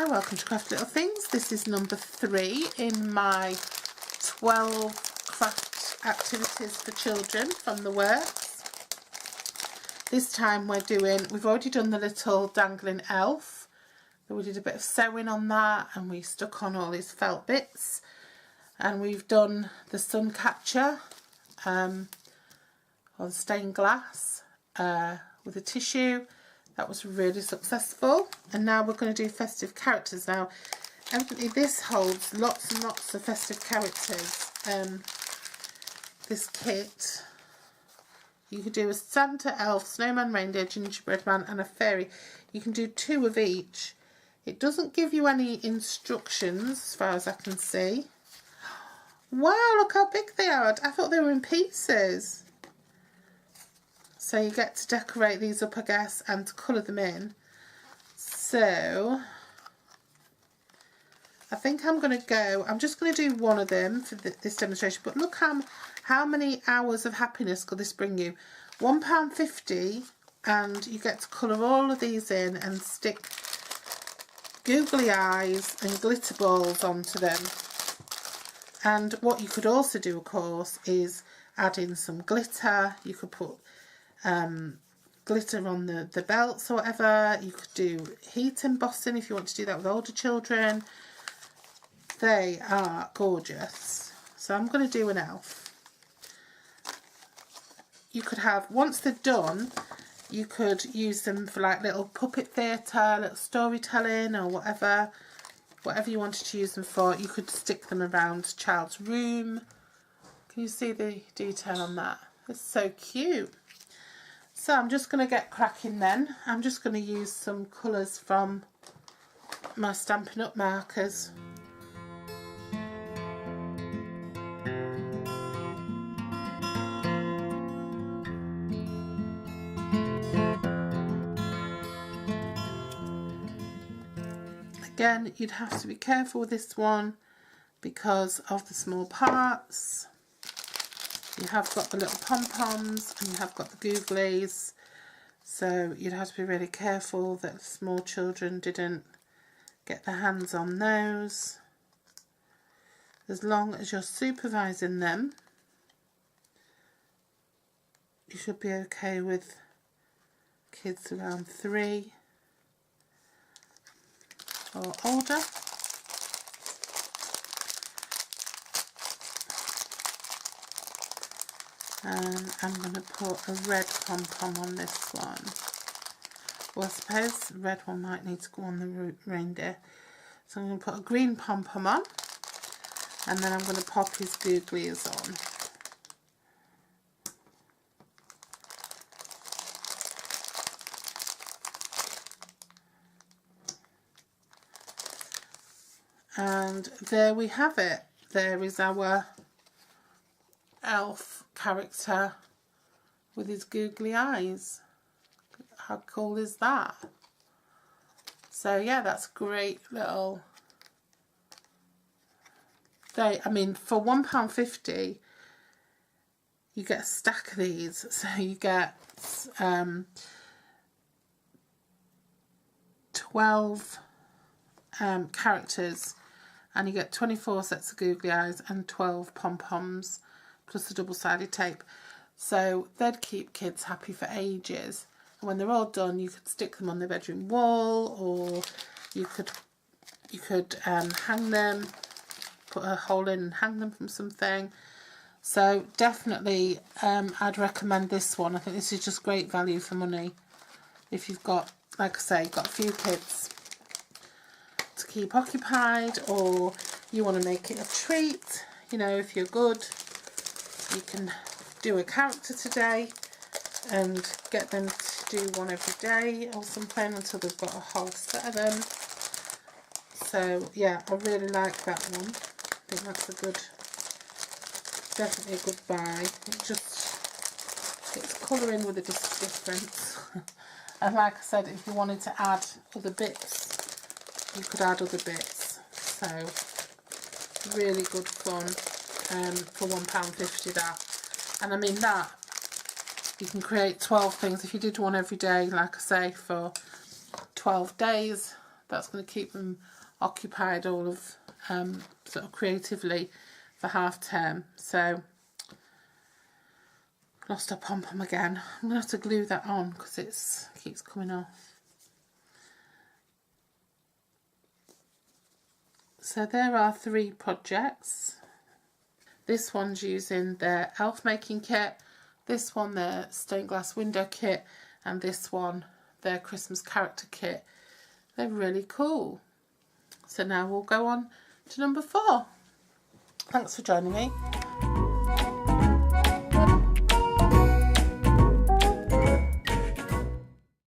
Hi, welcome to Craft Little Things. This is number 3 in my 12 craft activities for children from the works. This time we've already done the little dangling elf. We did a bit of sewing on that and we stuck on all these felt bits. And we've done the sun catcher on stained glass with a tissue. That was really successful. And now we're going to do festive characters. Now, evidently this holds lots and lots of festive characters. This kit, you could do a Santa, elf, snowman, reindeer, gingerbread man and a fairy. You can do 2 of each. It doesn't give you any instructions as far as I can see. Wow, look how big they are. I thought they were in pieces. So you get to decorate these up, I guess, and to colour them in. So I think I'm just going to do one of them for this demonstration. But look how many hours of happiness could this bring you. £1.50, and you get to colour all of these in and stick googly eyes and glitter balls onto them. And what you could also do, of course, is add in some glitter. You could put glitter on the belts or whatever. You could do heat embossing if you want to do that with older children. They are gorgeous. So I'm going to do an elf. You could have, once they're done, you could use them for like little puppet theatre, little storytelling or whatever you wanted to use them for. You could stick them around a child's room. Can you see the detail on that? It's so cute. So I'm just going to get cracking then. I'm just going to use some colours from my Stampin' Up markers. Again, you'd have to be careful with this one because of the small parts. You have got the little pom-poms and you have got the googlies, so you'd have to be really careful that small children didn't get their hands on those. As long as you're supervising them, you should be okay with kids around 3 or older. And I'm going to put a red pom-pom on this one. Well, I suppose the red one might need to go on the reindeer. So I'm going to put a green pom-pom on. And then I'm going to pop his googlies on. And there we have it. There is our elf character with his googly eyes. How cool is that? So yeah, that's a great little... I mean, for £1.50 you get a stack of these. So you get 12 characters, and you get 24 sets of googly eyes and 12 pom-poms plus the double-sided tape. So they'd keep kids happy for ages. And when they're all done, you could stick them on the bedroom wall, or you could hang them, put a hole in and hang them from something. So definitely I'd recommend this one. I think this is just great value for money if you've got, like I say, got a few kids to keep occupied, or you want to make it a treat. You know, if you're good, you can do a character today and get them to do one every day or something until they've got a whole set of them. So yeah, I really like that one. I think that's definitely a good buy. It's colouring with a difference. And like I said, if you wanted to add other bits, you could add other bits. So really good fun for £1.50 that. And I mean that, you can create 12 things. If you did one every day, like I say, for 12 days, that's going to keep them occupied all of sort of creatively for half term. So lost a pom-pom again. I'm going to have to glue that on because it keeps coming off. So there are 3 projects. This one's using their elf making kit, this one their stained glass window kit, and this one their Christmas character kit. They're really cool. So now we'll go on to number 4. Thanks for joining me.